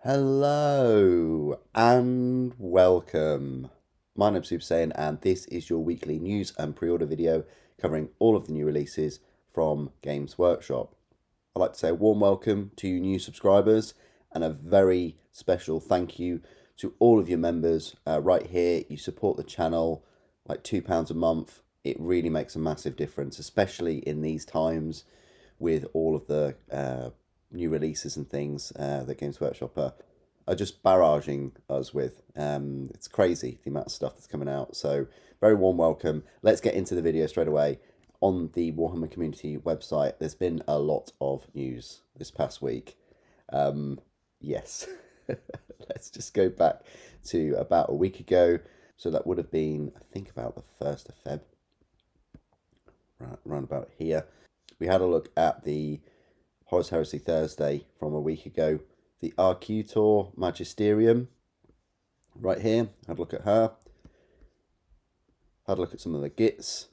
Hello and welcome. My name's Super Saiyan and this is your weekly news and pre-order video covering all of the new releases from Games Workshop. I'd like to say a warm welcome to you new subscribers and a very special thank you to all of your members right here. You support the channel like £2 a month. It really makes a massive difference, especially in these times with all of the new releases and things that Games Workshop are just barraging us with. It's crazy the amount of stuff that's coming out. So very warm welcome. Let's get into the video straight away. On the Warhammer community website, there's been a lot of news this past week. Yes, let's just go back to about a week ago. So that would have been, I think, about the 1st of Feb. Right about here. We had a look at the Horus Heresy Thursday from a week ago. The Arcutor Magisterium, right here. Had a look at her. Had a look at some of the Gits.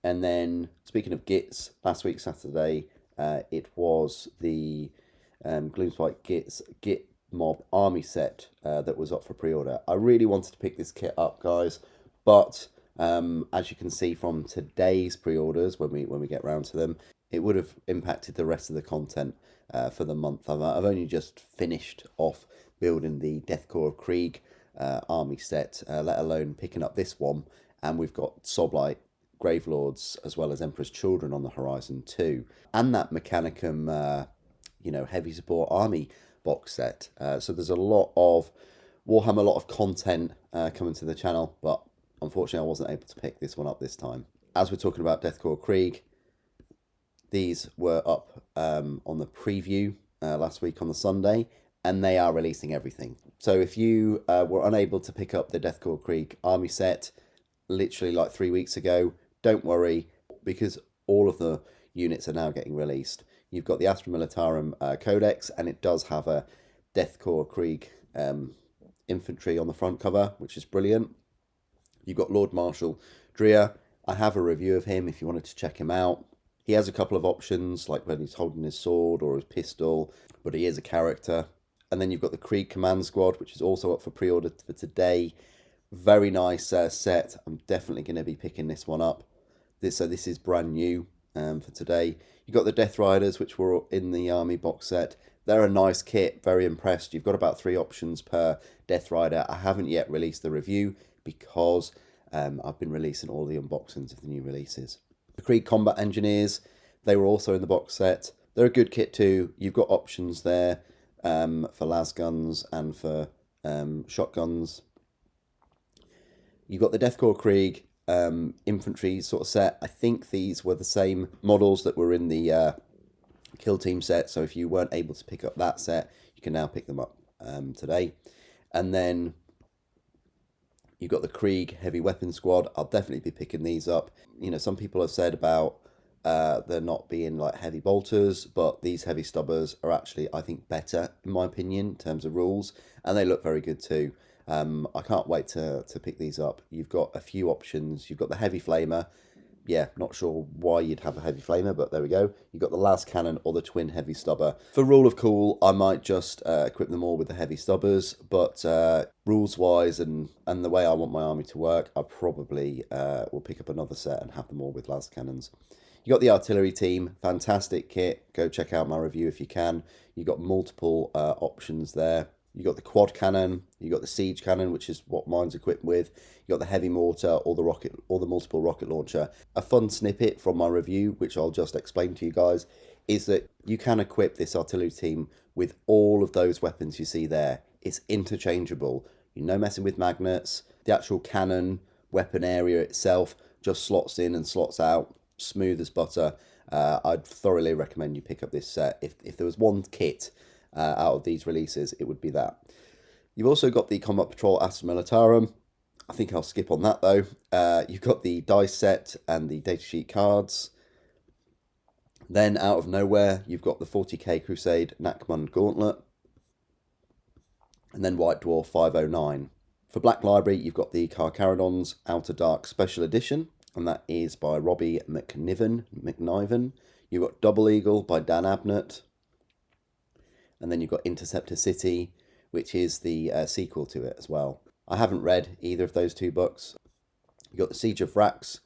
And then, speaking of Gits, last week, Saturday, it was the Gloomspike Git Mob Army set that was up for pre-order. I really wanted to pick this kit up, guys, but as you can see from today's pre-orders, when we get round to them, it would have impacted the rest of the content for the month. I've only just finished off building the Death Korps of Krieg army set, let alone picking up this one, and we've got Soblight Gravelords as well as Emperor's Children on the horizon too, and that Mechanicum heavy support army box set. So there's a lot of Warhammer, a lot of content coming to the channel, but unfortunately I wasn't able to pick this one up this time. As we're talking about Death Korps Krieg, these were up on the preview last week on the Sunday, and they are releasing everything. So if you were unable to pick up the Death Korps Krieg army set literally like 3 weeks ago, don't worry, because all of the units are now getting released. You've got the Astra Militarum Codex, and it does have a Death Korps Krieg infantry on the front cover, which is brilliant. You've got Lord Marshal Drea. I have a review of him if you wanted to check him out. He has a couple of options, like when he's holding his sword or his pistol, but he is a character. And then you've got the Krieg Command Squad, which is also up for pre-order for today. Very nice set. I'm definitely going to be picking this one up. This is brand new for today. You've got the Death Riders, which were in the army box set. They're a nice kit, very impressed. You've got about 3 options per Death Rider. I haven't yet released the review because I've been releasing all the unboxings of the new releases. The Krieg Combat Engineers, they were also in the box set. They're a good kit too. You've got options there for las guns and for shotguns. You've got the Death Korps Krieg infantry sort of set. I think these were the same models that were in the Kill Team set. So if you weren't able to pick up that set, you can now pick them up today. And then you've got the Krieg Heavy Weapon Squad. I'll definitely be picking these up. You know, some people have said about there not being like heavy bolters, but these heavy stubbers are actually, I think, better in my opinion in terms of rules, and they look very good too. I can't wait to pick these up. You've got a few options. You've got the Heavy Flamer. Yeah, not sure why you'd have a Heavy Flamer, but there we go. You've got the Las Cannon or the Twin Heavy Stubber. For Rule of Cool, I might just equip them all with the Heavy Stubbers, but rules-wise and the way I want my army to work, I probably will pick up another set and have them all with Las Cannons. You got the Artillery Team, fantastic kit. Go check out my review if you can. You've got multiple options there. You got the Quad Cannon, you got the Siege Cannon, which is what mine's equipped with. You got the Heavy Mortar or the multiple rocket launcher. A fun snippet from my review, which I'll just explain to you guys, is that you can equip this artillery team with all of those weapons you see there. It's interchangeable. You're no messing with magnets. The actual cannon weapon area itself just slots in and slots out, smooth as butter. I'd thoroughly recommend you pick up this set. If there was one kit out of these releases, it would be that. You've also got the Combat Patrol Astra Militarum. I think I'll skip on that though. You've got the dice set and the datasheet cards. Then out of nowhere, you've got the 40k Crusade Nachmund Gauntlet. And then White Dwarf 509. For Black Library, you've got the Carcharodon's Outer Dark Special Edition, and that is by Robbie McNiven. You've got Double Eagle by Dan Abnett. and then you've got Interceptor City, which is the sequel to it as well. I haven't read either of those two books. You've got the Siege of Vrax,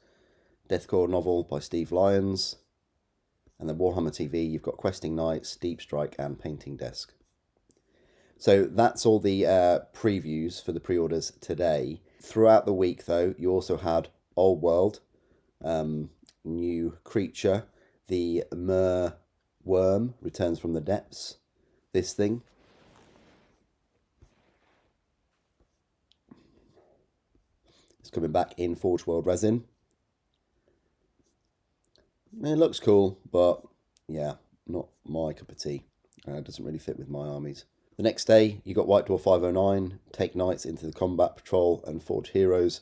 Deathcore novel by Steve Lyons, and then Warhammer TV, you've got Questing Knights, Deep Strike, and Painting Desk. So that's all the previews for the pre-orders today. Throughout the week, though, you also had Old World, New Creature, the Mer Worm returns from the depths. This thing. It's coming back in Forge World resin. It looks cool, but yeah, not my cup of tea. It doesn't really fit with my armies. The next day, you got White Dwarf 509, take knights into the combat patrol and forge heroes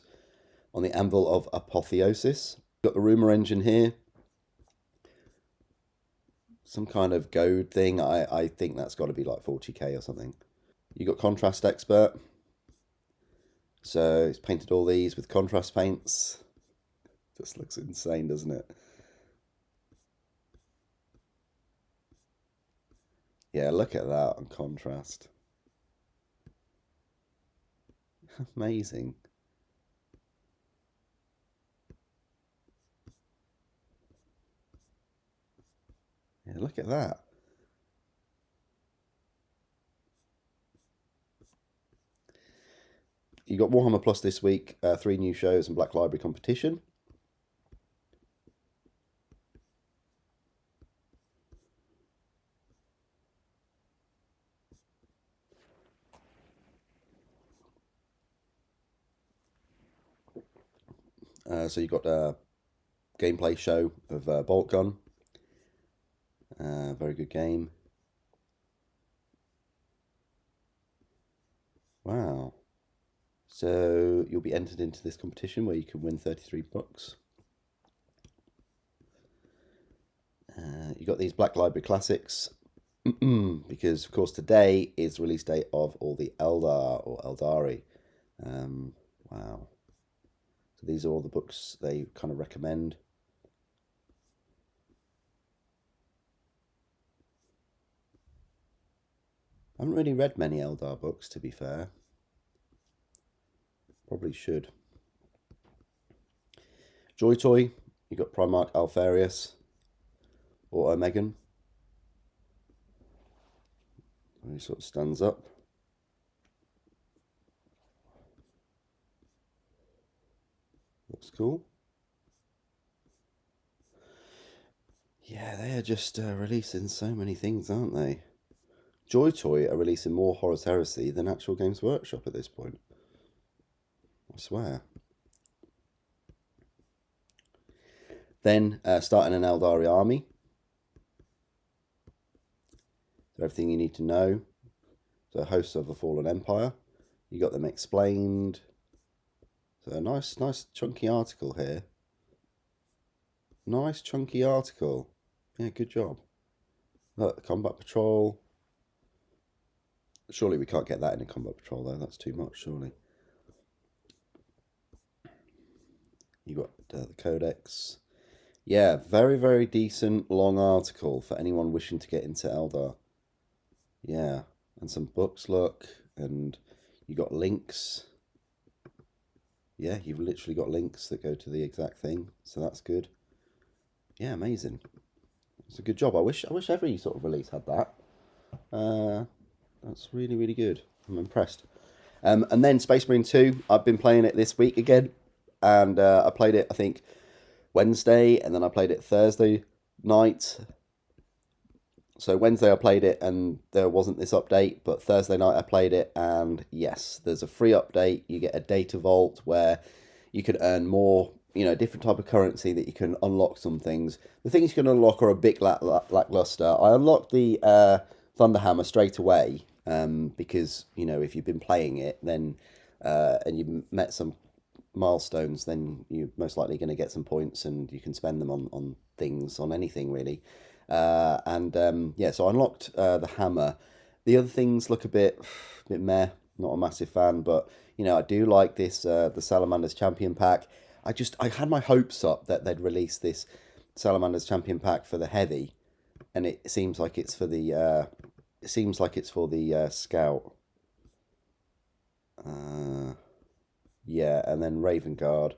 on the Anvil of Apotheosis. Got the Rumour Engine here. Some kind of goad thing. I think that's got to be like 40k or something. You got Contrast Expert. So it's painted all these with contrast paints. This looks insane, doesn't it? Yeah, look at that on contrast. Amazing. Yeah, look at that. You got Warhammer Plus this week, 3 new shows and Black Library competition. So you got a gameplay show of Bolt Gun. Very good game. Wow. So you'll be entered into this competition where you can win 33 bucks. You got these Black Library Classics because, of course, today is release date of all the Eldar or Eldari. Wow. So these are all the books they kind of recommend. I haven't really read many Eldar books, to be fair. Probably should. Joy Toy, you got Primarch Alfarius or Omegan. He sort of stands up. Looks cool. Yeah, they are just releasing so many things, aren't they? Joy Toy are releasing more Horus Heresy than actual Games Workshop at this point. I swear. Then starting an Eldari army. So everything you need to know. So Hosts of a Fallen Empire. You got them explained. So a nice chunky article here. Nice chunky article. Yeah, good job. Look, Combat Patrol. Surely we can't get that in a Combat Patrol though. That's too much, surely. You got the Codex. Yeah, very, very decent long article for anyone wishing to get into Eldar. Yeah, and some books, look, and you got links. Yeah, you've literally got links that go to the exact thing, so that's good. Yeah, amazing. It's a good job. I wish every sort of release had that. That's really, really good. I'm impressed. And then Space Marine 2, I've been playing it this week again, and I played it, I think, Wednesday, and then I played it Thursday night. So Wednesday I played it and there wasn't this update, but Thursday night I played it and yes, there's a free update. You get a data vault where you can earn more, different type of currency that you can unlock some things. The things you can unlock are a bit lackluster. I unlocked the Thunderhammer straight away because, if you've been playing it then and you met some milestones, then you're most likely going to get some points and you can spend them on things, on anything really. So I unlocked the hammer. The other things look a bit meh. Not a massive fan, but I do like this the Salamander's Champion Pack. I had my hopes up that they'd release this Salamander's Champion Pack for the heavy, and it seems like it's for the It seems like it's for the scout. Yeah, and then Raven Guard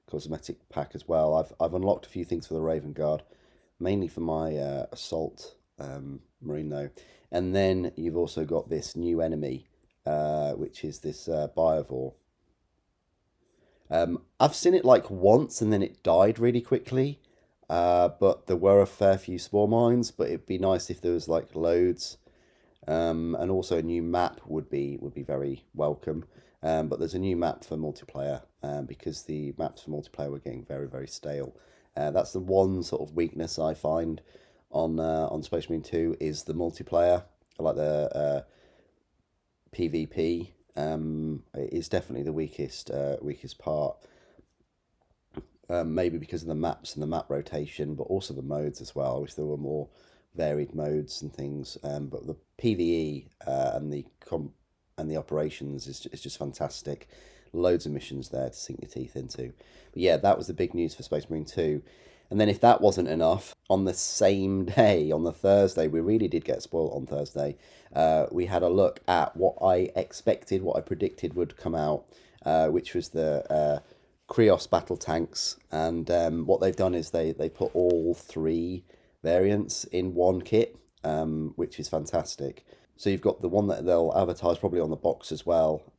cosmetic pack as well. I've unlocked a few things for the Raven Guard, mainly for my assault marine though. And then you've also got this new enemy, which is this Biovore. I've seen it like once and then it died really quickly. But there were a fair few spore mines, but it'd be nice if there was like loads. And also a new map would be very welcome. But there's a new map for multiplayer because the maps for multiplayer were getting very, very stale. That's the one sort of weakness I find on Space Marine 2 is the multiplayer. I like the PvP. It is definitely the weakest part. Maybe because of the maps and the map rotation, but also the modes as well. I wish there were more varied modes and things. But the PVE and the operations is just fantastic. Loads of missions there to sink your teeth into. But yeah, that was the big news for Space Marine 2. And then if that wasn't enough, on the same day, on the Thursday, we really did get spoiled on Thursday. We had a look at what I expected, what I predicted would come out, which was the Krios battle tanks. And what they've done is they put all three variants in one kit, which is fantastic. So you've got the one that they'll advertise probably on the box as well,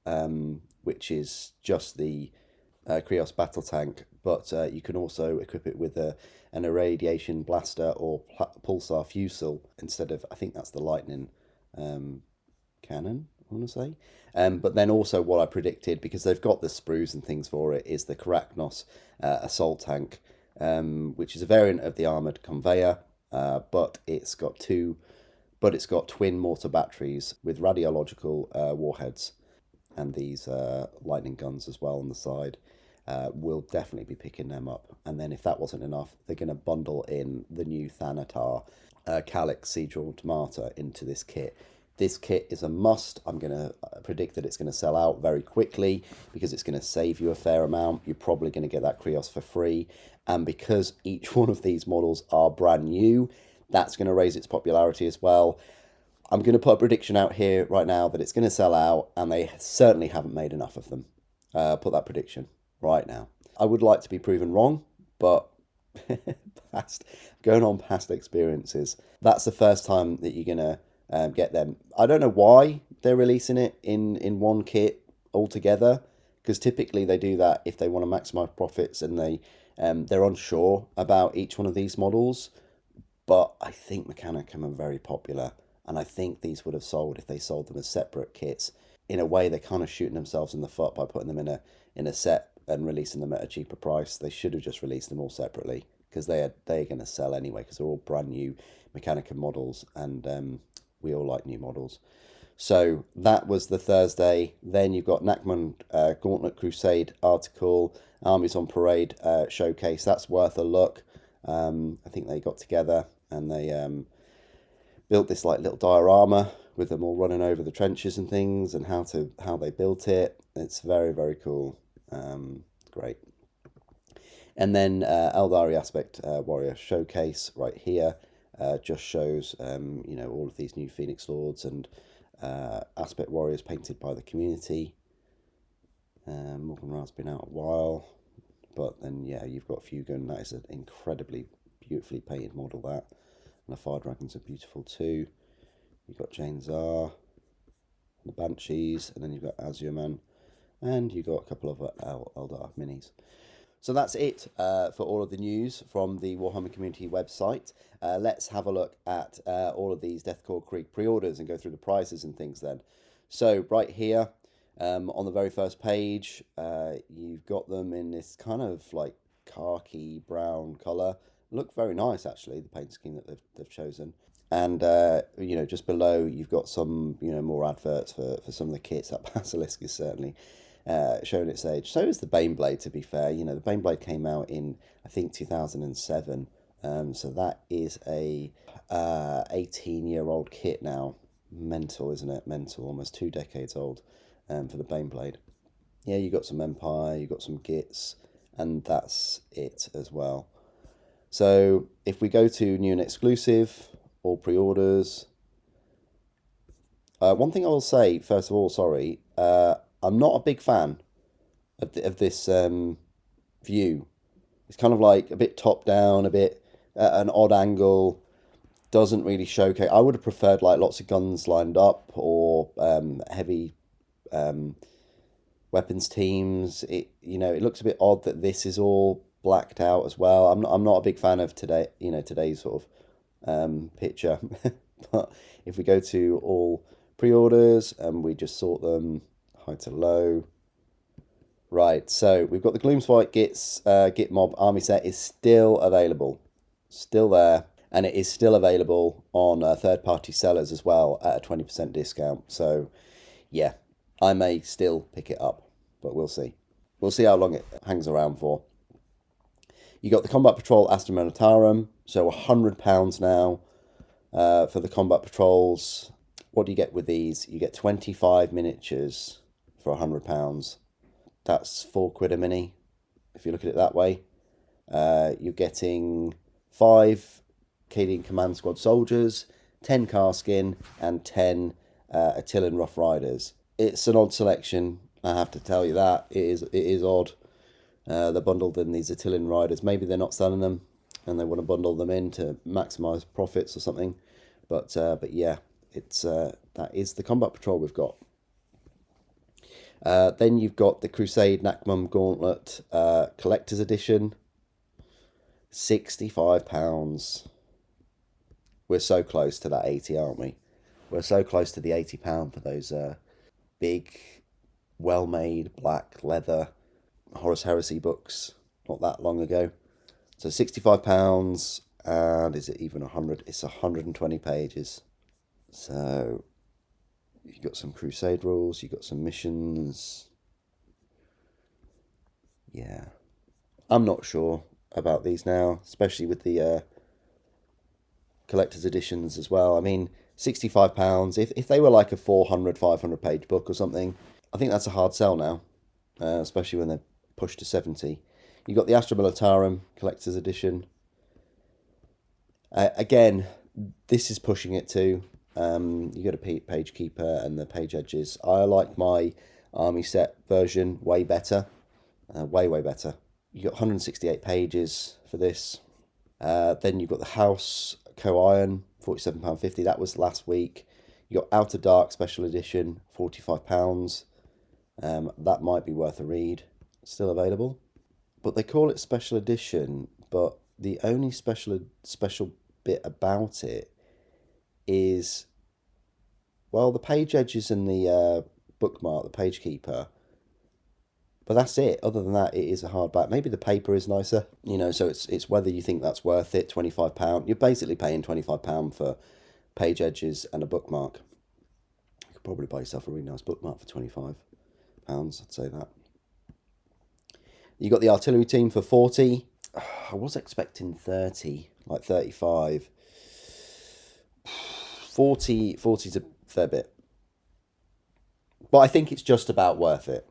which is just the Krios battle tank, but you can also equip it with an irradiation blaster or pulsar fusel instead of, I think that's the lightning cannon, I want to say. But then also what I predicted, because they've got the sprues and things for it, is the Karachnos assault tank, which is a variant of the armoured conveyor, but it's got twin mortar batteries with radiological warheads and these lightning guns as well on the side. We'll definitely be picking them up. And then if that wasn't enough, they're going to bundle in the new Thanatar Calyx Siege Automata into this kit. This kit is a must. I'm going to predict that it's going to sell out very quickly because it's going to save you a fair amount. You're probably going to get that Krios for free. And because each one of these models are brand new, that's going to raise its popularity as well. I'm going to put a prediction out here right now that it's going to sell out, and they certainly haven't made enough of them. Put that prediction right now. I would like to be proven wrong, but going on past experiences, that's the first time that you're going to get them. I don't know why they're releasing it in one kit altogether, because typically they do that if they want to maximize profits and they're unsure about each one of these models. But I think Mechanicum are very popular, and I think these would have sold if they sold them as separate kits. In a way, they're kind of shooting themselves in the foot by putting them in a set and releasing them at a cheaper price. They should have just released them all separately because they're going to sell anyway because they're all brand new Mechanicum models, and we all like new models. So that was the Thursday. Then you've got Nachman Gauntlet Crusade article, Armies on Parade showcase. That's worth a look. I think they got together and they built this like little diorama with them all running over the trenches and things and how they built it. It's very, very cool. Great. And then Eldari Aspect Warrior Showcase right here just shows all of these new Phoenix Lords and Aspect Warriors painted by the community. Morgan Ra's been out a while, but then yeah, you've got Fugun. That is an incredibly beautifully painted model, that. And the Fire Dragons are beautiful too. You've got Jane Zar, the Banshees, and then you've got Azurman, and you've got a couple of Eldar minis. So that's it for all of the news from the Warhammer community website. Let's have a look at all of these Deathcore Krieg pre-orders and go through the prices and things then. So right here on the very first page, you've got them in this kind of like khaki brown colour. Look very nice actually, the paint scheme that they've chosen. And just below you've got some more adverts for some of the kits. That Basilisk is certainly showing its age. So is the Baneblade, to be fair. The Baneblade came out in, I think, 2007. So that is a 18-year-old kit now. Mental, isn't it? Mental, almost 2 decades old for the Baneblade. Yeah, you got some Empire, you got some Gits, and that's it as well. So if we go to new and exclusive, all pre-orders, One thing I will say, first of all, sorry, I'm not a big fan of this view. It's kind of like a bit top down, a bit at an odd angle. Doesn't really showcase. I would have preferred like lots of guns lined up or heavy weapons teams. It looks a bit odd that this is all blacked out as well. I'm not a big fan of today's sort of picture. But if we go to all pre-orders and we just sort them high to low, right? So we've got the Gloomspite Git Mob Army set is still available, still there, and it is still available on third-party sellers as well at a 20% discount. So yeah, I may still pick it up, but we'll see. We'll see how long it hangs around for. You got the Combat Patrol Astra Militarum, so £100 now for the Combat Patrols. What do you get with these? You get 25 miniatures for £100. That's £4 a mini, if you look at it that way. You're getting 5 Cadian Command Squad soldiers, 10 Carskin, and 10 Attilan Rough Riders. It's an odd selection, I have to tell you that. It is odd. They're bundled in these Attilan Riders. Maybe they're not selling them and they want to bundle them in to maximise profits or something. But yeah, that is the Combat Patrol we've got. Then you've got the Crusade Nakmum Gauntlet Collector's Edition. £65. We're so close to that 80, aren't we? We're so close to the £80 for those big, well-made black leather Horus Heresy books not that long ago. So £65, and is it even 100? It's 120 pages. So you've got some Crusade rules, you've got some missions. Yeah. I'm not sure about these now, especially with the collector's editions as well. I mean, £65, if they were like a 400, 500 page book or something, I think that's a hard sell now, especially when they're pushed to 70. You've got the Astra Militarum collector's edition. Again, this is pushing it too. You got a page keeper and the page edges. I like my army set version way better. Way better. You got 168 pages for this. Then you've got the House Co-Iron, £47.50. That was last week. You got Outer Dark Special Edition, £45. That might be worth a read. Still available. But they call it Special Edition, but the only special bit about it is, well, the page edges and the bookmark, the page keeper. But that's it. Other than that, it is a hardback. Maybe the paper is nicer, so it's whether you think that's worth it, £25. You're basically paying £25 for page edges and a bookmark. You could probably buy yourself a really nice bookmark for £25. I'd say that. You got the artillery team for 40. I was expecting 30, like 35. 40 is a fair bit. But I think it's just about worth it.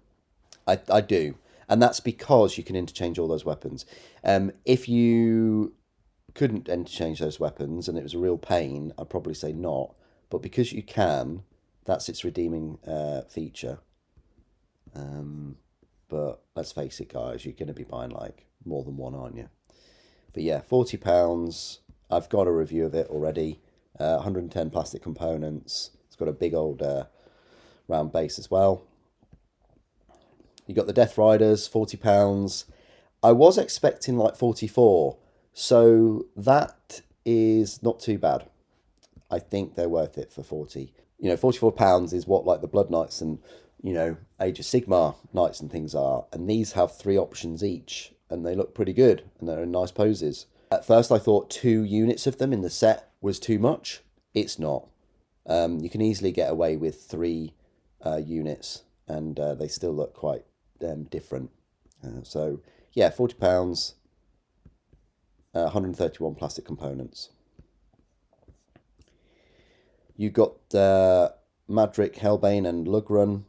I do. And that's because you can interchange all those weapons. If you couldn't interchange those weapons and it was a real pain, I'd probably say not. But because you can, that's its redeeming feature. But let's face it, guys, you're going to be buying like more than one, aren't you? But yeah, £40. I've got a review of it already. 110 plastic components. It's got a big old round base as well. You got the Death Riders, £40. I was expecting like 44, so that is not too bad. I think they're worth it for 40. £44 is what like the Blood Knights and Age of Sigmar Knights and things are, and these have 3 options each, and they look pretty good, and they're in nice poses. At first I thought 2 units of them in the set was too much. It's not. You can easily get away with 3 units, and they still look quite different. So yeah, £40, 131 plastic components. You got Madrick, Hellbane and Lugrun.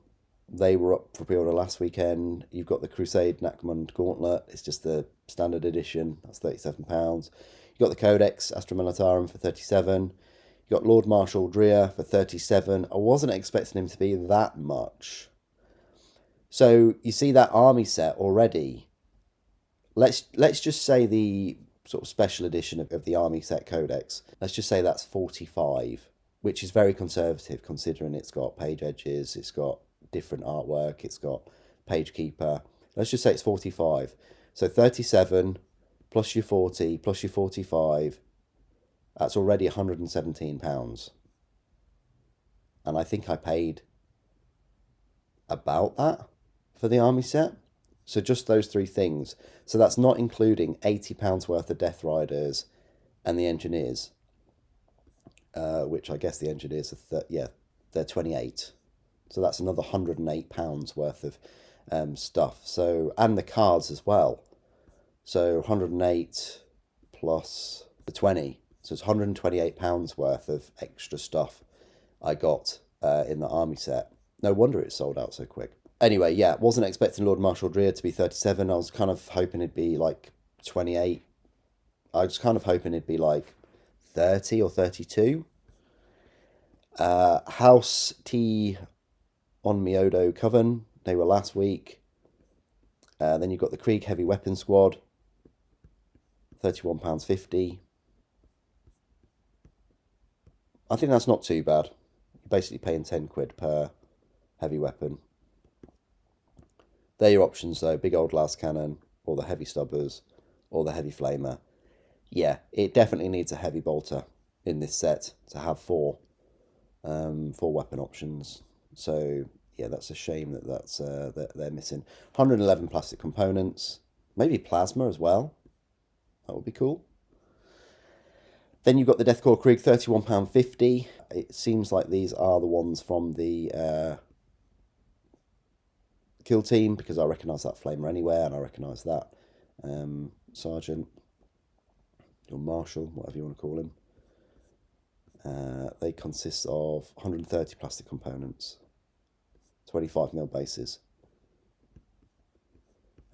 They were up for pre-order last weekend. You've got the Crusade Nakmund Gauntlet. It's just the standard edition. That's £37. You've got the Codex Astra Militarum for £37. You've You got Lord Marshal Dreer for 37. I wasn't expecting him to be that much. So you see that army set already. Let's just say the sort of special edition of the army set codex. Let's just say that's 45, which is very conservative considering it's got page edges, it's got different artwork, it's got page keeper. Let's just say it's 45. So 37 plus your 40 plus your 45, that's already £117. And I think I paid about that for the army set. So just those three things. So that's not including £80 worth of Death Riders and the Engineers, which I guess the Engineers are, they're 28. So that's another £108 worth of stuff. So, and the cards as well. So 108 plus the 20. So it's £128 worth of extra stuff I got in the army set. No wonder it sold out so quick. Anyway, yeah, wasn't expecting Lord Marshal Dreer to be 37. I was kind of hoping it'd be like 28. I was kind of hoping it'd be like 30 or 32. House T on Miodo Coven, they were last week. Then you've got the Krieg Heavy Weapon Squad, £31.50. I think that's not too bad. You're basically paying 10 quid per heavy weapon. They're your options though, big old las cannon, or the heavy stubbers, or the heavy flamer. Yeah, it definitely needs a heavy bolter in this set to have four weapon options. So yeah, that's a shame that they're missing. 111 plastic components, maybe plasma as well. That would be cool. Then you've got the Deathcore Krieg, £31.50. It seems like these are the ones from the kill team, because I recognise that flamer anywhere, and I recognise that sergeant or marshal, whatever you want to call him. They consist of 130 plastic components, 25mm bases.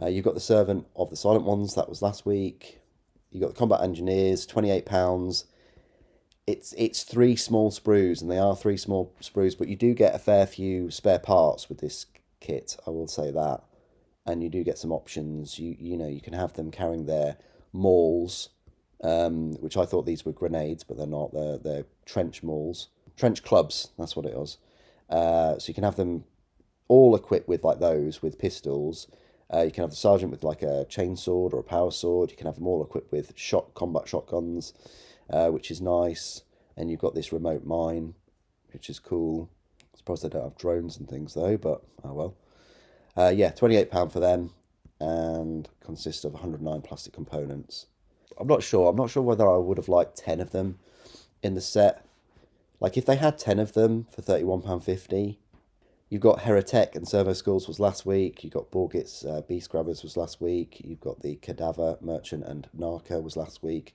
You've got the Servant of the Silent Ones, that was last week. You've got the Combat Engineers, £28. It's three small sprues, and they are three small sprues, but you do get a fair few spare parts with this kit, I will say that. And you do get some options. You know, you can have them carrying their mauls, which I thought these were grenades, but they're not. They're trench mauls. Trench clubs, that's what it was. So you can have them all equipped with like those, with pistols. You can have the sergeant with like a chainsword or a power sword. You can have them all equipped with combat shotguns, which is nice. And you've got this remote mine, which is cool. I suppose they don't have drones and things though, but oh well. Yeah, £28 for them, and consists of 109 plastic components. I'm not sure whether I would have liked 10 of them in the set. Like if they had 10 of them for £31.50. You've got Heretic and Servo Skulls was last week. You've got Borgit's Beast Grabbers was last week. You've got the Cadaver Merchant and Narca was last week.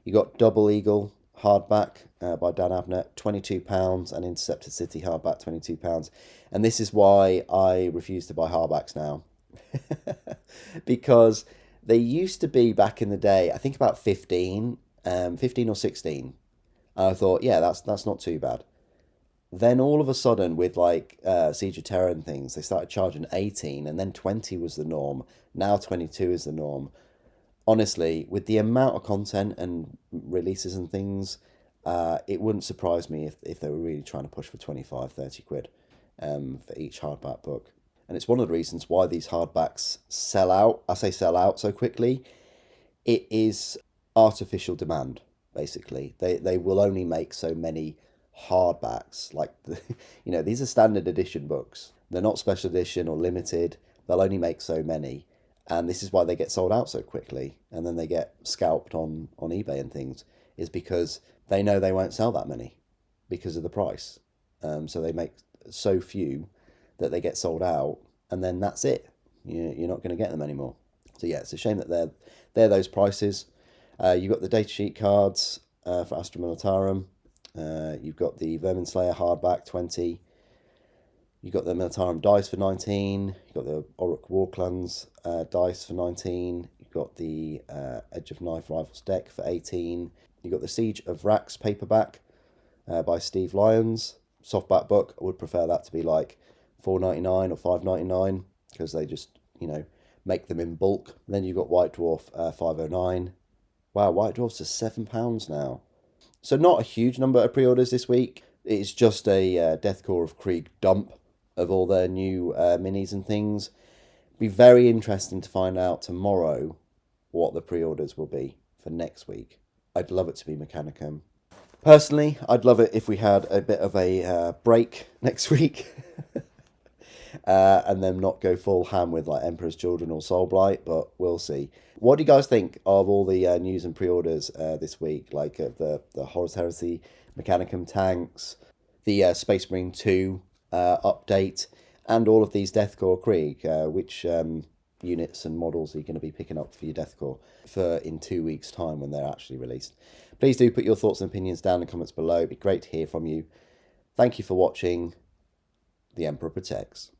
You got Double Eagle hardback by Dan Abnett, £22, and Intercepted City hardback, £22. And this is why I refuse to buy hardbacks now. Because they used to be back in the day, I think about 15 or 16. And I thought, yeah, that's not too bad. Then all of a sudden, with like Siege of Terror and things, they started charging 18, and then 20 was the norm. Now 22 is the norm. Honestly, with the amount of content and releases and things, it wouldn't surprise me if they were really trying to push for 25, 30 quid for each hardback book. And it's one of the reasons why these hardbacks sell out. I say sell out so quickly. It is artificial demand, basically. They will only make so many hardbacks. Like, these are standard edition books. They're not special edition or limited. They'll only make so many. And this is why they get sold out so quickly. And then they get scalped on eBay and things, is because they know they won't sell that many because of the price. So they make so few that they get sold out, and then that's it. You're not going to get them anymore. So yeah, it's a shame that they're those prices. You've got the datasheet cards for Astra Militarum. You've got the Vermin Slayer hardback, 20. You've got the Militarum dice for 19. You've got the Orruk Warclans dice for 19. You've got the Edge of Knife Rifles deck for 18. You've got the Siege of Rax paperback by Steve Lyons. Softback book. I would prefer that to be like $4.99 or $5.99 because they just, make them in bulk. Then you've got White Dwarf, $5.09. Wow, White Dwarfs are £7 now. So not a huge number of pre-orders this week. It's just a Death Korps of Krieg dump of all their new minis and things. Be very interesting to find out tomorrow what the pre-orders will be for next week. I'd love it to be Mechanicum. Personally, I'd love it if we had a bit of a break next week. And then not go full ham with like Emperor's Children or Soulblight, but we'll see. What do you guys think of all the news and pre-orders this week? Like the Horus Heresy Mechanicum tanks, the Space Marine 2 update, and all of these Death Korps Krieg. Which units and models are you going to be picking up for your Death Korps for in 2 weeks' time when they're actually released? Please do put your thoughts and opinions down in the comments below. It'd be great to hear from you. Thank you for watching. The Emperor Protects.